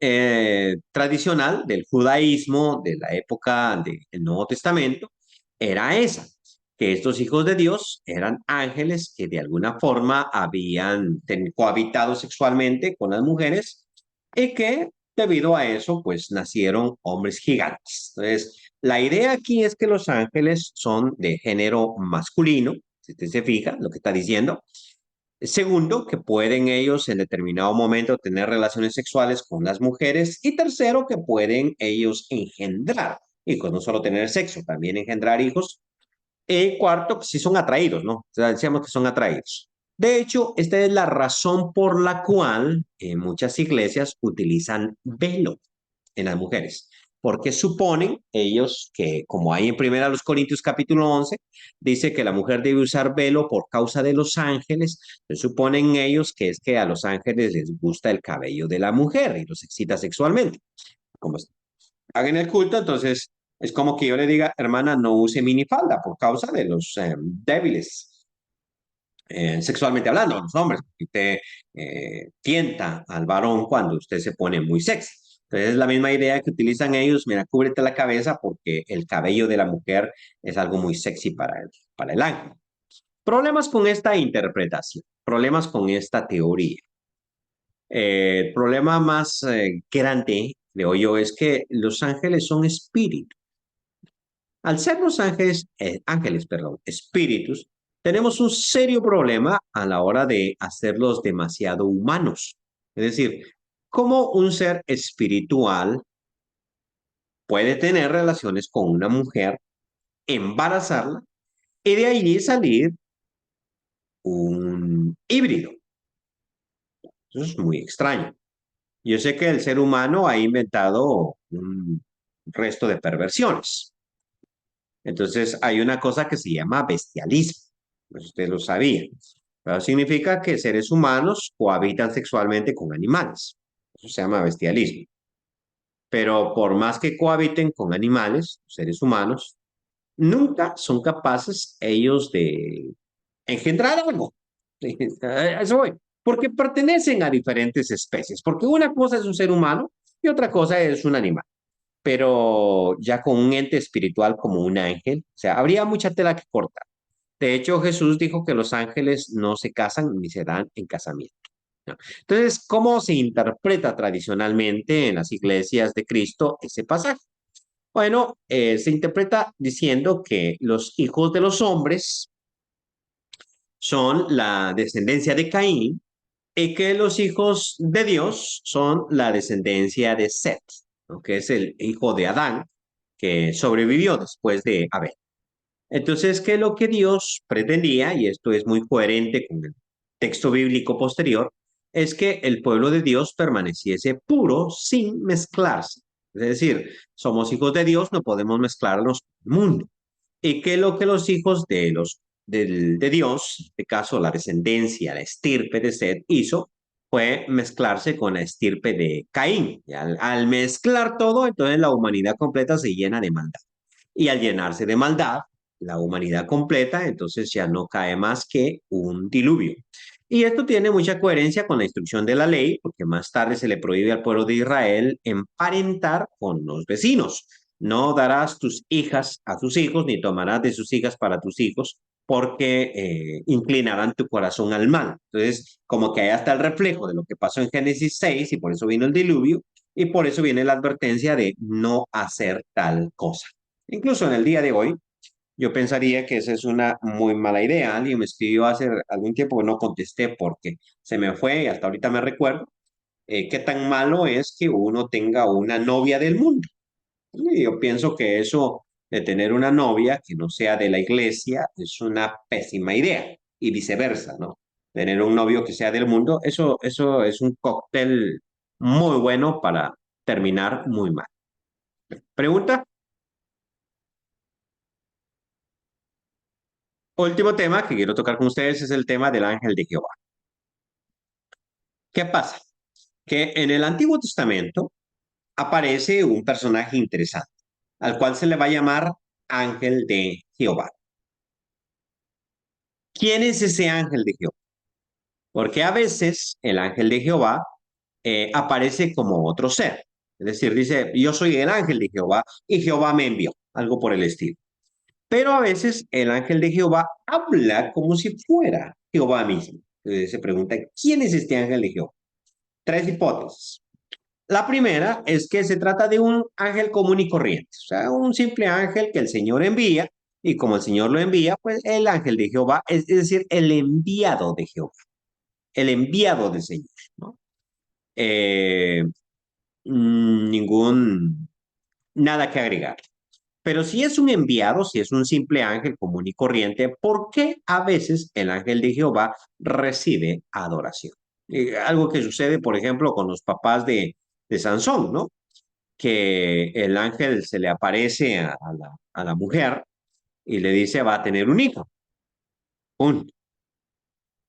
tradicional del judaísmo de la época del Nuevo Testamento era esa, que estos hijos de Dios eran ángeles que de alguna forma habían cohabitado sexualmente con las mujeres y que debido a eso, pues nacieron hombres gigantes. Entonces, la idea aquí es que los ángeles son de género masculino, si usted se fija lo que está diciendo. Segundo, que pueden ellos en determinado momento tener relaciones sexuales con las mujeres. Y tercero, que pueden ellos engendrar hijos, no solo tener sexo, también engendrar hijos. Y cuarto, que sí son atraídos, ¿no? O sea, decíamos que son atraídos. De hecho, esta es la razón por la cual muchas iglesias utilizan velo en las mujeres, porque suponen ellos que, como hay en 1 Corintios capítulo 11, dice que la mujer debe usar velo por causa de los ángeles, entonces suponen ellos que es que a los ángeles les gusta el cabello de la mujer y los excita sexualmente. Como hagan el culto, entonces es como que yo le diga, hermana, no use minifalda por causa de los débiles, sexualmente hablando, los hombres, porque usted tienta al varón cuando usted se pone muy sexy. Entonces es la misma idea que utilizan ellos, mira, cúbrete la cabeza porque el cabello de la mujer es algo muy sexy para el ángel. Problemas con esta interpretación, problemas con esta teoría. El problema más grande, creo yo, es que los ángeles son espíritus. Al ser los ángeles, perdón, espíritus, tenemos un serio problema a la hora de hacerlos demasiado humanos. Es decir, ¿cómo un ser espiritual puede tener relaciones con una mujer, embarazarla y de allí salir un híbrido? Eso es muy extraño. Yo sé que el ser humano ha inventado un resto de perversiones. Entonces hay una cosa que se llama bestialismo. Pues usted lo sabía. Pero significa que seres humanos cohabitan sexualmente con animales. Eso se llama bestialismo. Pero por más que cohabiten con animales, seres humanos, nunca son capaces ellos de engendrar algo. A eso voy. Porque pertenecen a diferentes especies. Porque una cosa es un ser humano y otra cosa es un animal. Pero ya con un ente espiritual como un ángel, o sea, habría mucha tela que cortar. De hecho, Jesús dijo que los ángeles no se casan ni se dan en casamiento, ¿no? Entonces, ¿cómo se interpreta tradicionalmente en las iglesias de Cristo ese pasaje? Bueno, se interpreta diciendo que los hijos de los hombres son la descendencia de Caín y que los hijos de Dios son la descendencia de Set, ¿no? Que es el hijo de Adán que sobrevivió después de Abel. Entonces, ¿qué es lo que Dios pretendía? Y esto es muy coherente con el texto bíblico posterior, es que el pueblo de Dios permaneciese puro sin mezclarse. Es decir, somos hijos de Dios, no podemos mezclarnos con el mundo. ¿Y qué es lo que los hijos de Dios, en este caso la descendencia, la estirpe de Seth, hizo? Fue mezclarse con la estirpe de Caín. Y al mezclar todo, entonces la humanidad completa se llena de maldad. Y al llenarse de maldad, la humanidad completa, entonces ya no cae más que un diluvio. Y esto tiene mucha coherencia con la instrucción de la ley, porque más tarde se le prohíbe al pueblo de Israel emparentar con los vecinos. No darás tus hijas a tus hijos, ni tomarás de sus hijas para tus hijos, porque inclinarán tu corazón al mal. Entonces, como que ahí está el reflejo de lo que pasó en Génesis 6, y por eso vino el diluvio, y por eso viene la advertencia de no hacer tal cosa. Incluso en el día de hoy, yo pensaría que esa es una muy mala idea. Alguien me escribió hace algún tiempo que no contesté porque se me fue y hasta ahorita me recuerdo. ¿Qué tan malo es que uno tenga una novia del mundo? Y yo pienso que eso de tener una novia que no sea de la iglesia es una pésima idea y viceversa, ¿no? tener un novio que sea del mundo, eso es un cóctel muy bueno para terminar muy mal. Pregunta. Último tema que quiero tocar con ustedes es el tema del ángel de Jehová. ¿Qué pasa? Que en el Antiguo Testamento aparece un personaje interesante, al cual se le va a llamar ángel de Jehová. ¿Quién es ese ángel de Jehová? Porque a veces el ángel de Jehová aparece como otro ser. Es decir, dice, yo soy el ángel de Jehová y Jehová me envió, algo por el estilo. Pero a veces el ángel de Jehová habla como si fuera Jehová mismo. Entonces se pregunta, ¿quién es este ángel de Jehová? Tres hipótesis. La primera es que se trata de un ángel común y corriente, o sea, un simple ángel que el Señor envía, y como el Señor lo envía, pues el ángel de Jehová, es decir, el enviado de Jehová, el enviado del Señor, ¿no? Eh, ningún, nada que agregar. Pero si es un enviado, si es un simple ángel común y corriente, ¿por qué a veces el ángel de Jehová recibe adoración? Algo que sucede, por ejemplo, con los papás de Sansón, ¿no? Que el ángel se le aparece a la mujer y le dice va a tener un hijo. Punto.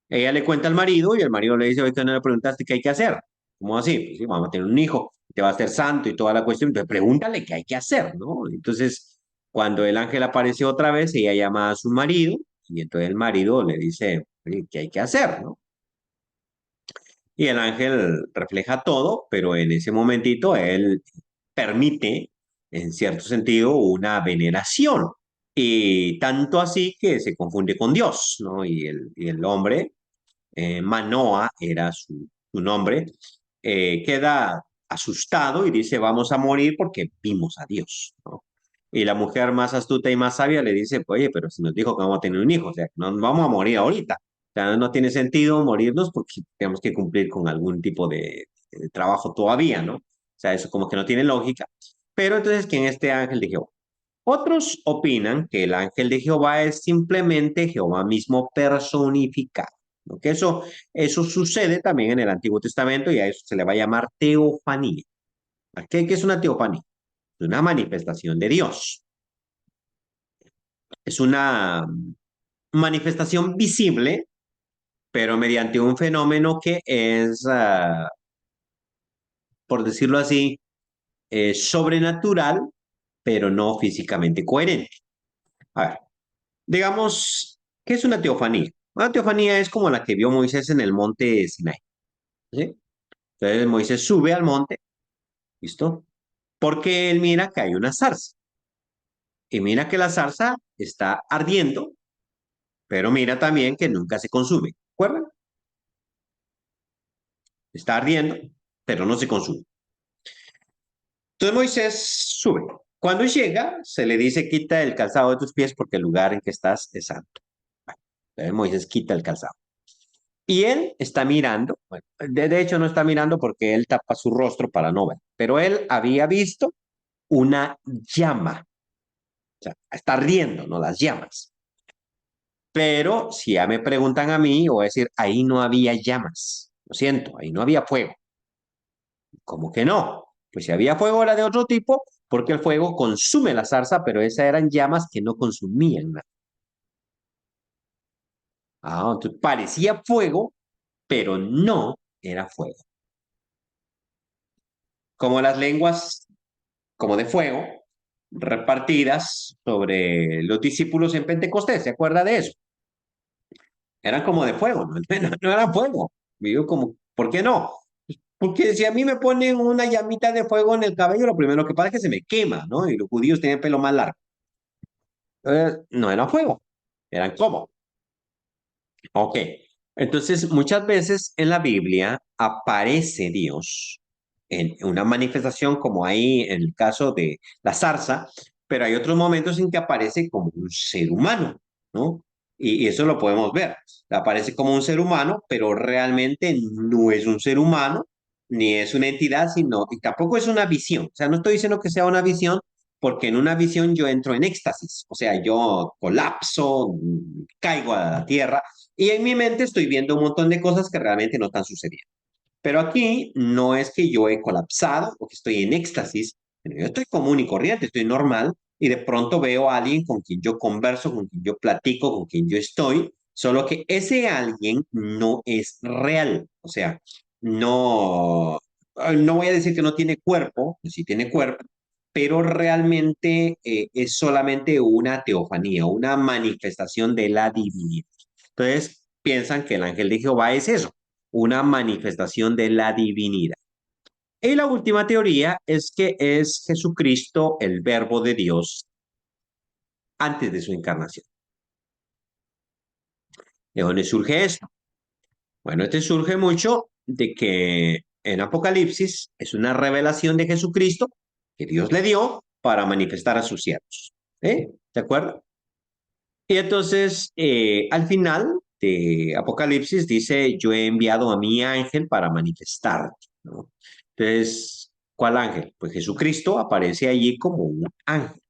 Ella le cuenta al marido y el marido le dice, ahorita no le preguntaste qué hay que hacer. ¿Cómo así? Pues sí, vamos a tener un hijo, te va a hacer santo y toda la cuestión. Entonces pregúntale qué hay que hacer, ¿no? Entonces, cuando el ángel aparece otra vez, ella llama a su marido y entonces el marido le dice, oye, ¿qué hay que hacer, no? Y el ángel refleja todo, pero en ese momentito él permite, en cierto sentido, una veneración. Y tanto así que se confunde con Dios, ¿no? Y el hombre, Manoa era su nombre, queda asustado y dice, vamos a morir porque vimos a Dios, ¿no? Y la mujer más astuta y más sabia le dice, oye, pero si nos dijo que vamos a tener un hijo, o sea, no vamos a morir ahorita. O sea, no tiene sentido morirnos porque tenemos que cumplir con algún tipo de trabajo todavía, ¿no? O sea, eso como que no tiene lógica. Pero entonces, ¿quién es este ángel de Jehová? Otros opinan que el ángel de Jehová es simplemente Jehová mismo personificado, ¿no? Que eso sucede también en el Antiguo Testamento y a eso se le va a llamar teofanía. ¿Qué es una teofanía? Es una manifestación de Dios. Es una manifestación visible, pero mediante un fenómeno que es, por decirlo así, sobrenatural, pero no físicamente coherente. A ver, digamos, ¿qué es una teofanía? Una teofanía es como la que vio Moisés en el monte Sinai, ¿sí? Entonces Moisés sube al monte, ¿listo? Porque él mira que hay una zarza. Y mira que la zarza está ardiendo, pero mira también que nunca se consume. ¿Recuerdan? Está ardiendo, pero no se consume. Entonces Moisés sube. Cuando llega, se le dice, quita el calzado de tus pies porque el lugar en que estás es santo. Bueno, entonces Moisés quita el calzado. Y él está mirando, bueno, de hecho no está mirando porque él tapa su rostro para no ver, pero él había visto una llama, o sea, está ardiendo, ¿no? Las llamas. Pero si ya me preguntan a mí, voy a decir, ahí no había llamas, lo siento, ahí no había fuego. ¿Cómo que no? Pues si había fuego era de otro tipo, porque el fuego consume la zarza, pero esas eran llamas que no consumían nada. Ah, entonces parecía fuego, pero no era fuego. Como las lenguas, como de fuego, repartidas sobre los discípulos en Pentecostés, ¿se acuerda de eso? Eran como de fuego, no, no era fuego. Digo como, ¿por qué no? Porque si a mí me ponen una llamita de fuego en el cabello, lo primero que pasa es que se me quema, ¿no? Y los judíos tienen pelo más largo. No era fuego, eran como. Ok, entonces muchas veces en la Biblia aparece Dios en una manifestación como ahí en el caso de la zarza, pero hay otros momentos en que aparece como un ser humano, ¿no? Y eso lo podemos ver. Aparece como un ser humano, pero realmente no es un ser humano, ni es una entidad, sino, y tampoco es una visión. O sea, no estoy diciendo que sea una visión, porque en una visión yo entro en éxtasis, o sea, yo colapso, caigo a la tierra y en mi mente estoy viendo un montón de cosas que realmente no están sucediendo. Pero aquí no es que yo he colapsado o que estoy en éxtasis, sino yo estoy común y corriente, estoy normal y de pronto veo a alguien con quien yo converso, con quien yo platico, con quien yo estoy, solo que ese alguien no es real, o sea, no, no voy a decir que no tiene cuerpo, sí tiene cuerpo, pero realmente es solamente una teofanía, una manifestación de la divinidad. Entonces, piensan que el ángel de Jehová es eso, una manifestación de la divinidad. Y la última teoría es que es Jesucristo el verbo de Dios antes de su encarnación. ¿De dónde surge esto? Bueno, este surge mucho de que en Apocalipsis es una revelación de Jesucristo que Dios le dio para manifestar a sus siervos. ¿De acuerdo? Y entonces, al final de Apocalipsis dice, yo he enviado a mi ángel para manifestarte, ¿no? Entonces, ¿cuál ángel? Pues Jesucristo aparece allí como un ángel.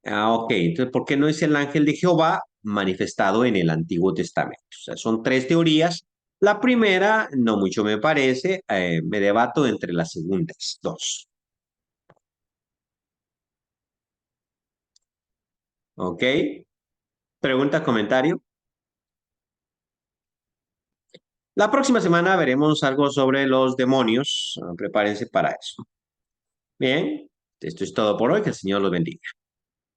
Ah, ok, entonces, ¿por qué no es el ángel de Jehová manifestado en el Antiguo Testamento? O sea, son tres teorías. La primera, no mucho me parece, me debato entre las segundas dos. ¿Ok? Pregunta, comentario. La próxima semana veremos algo sobre los demonios. Prepárense para eso. Bien, esto es todo por hoy. Que el Señor los bendiga.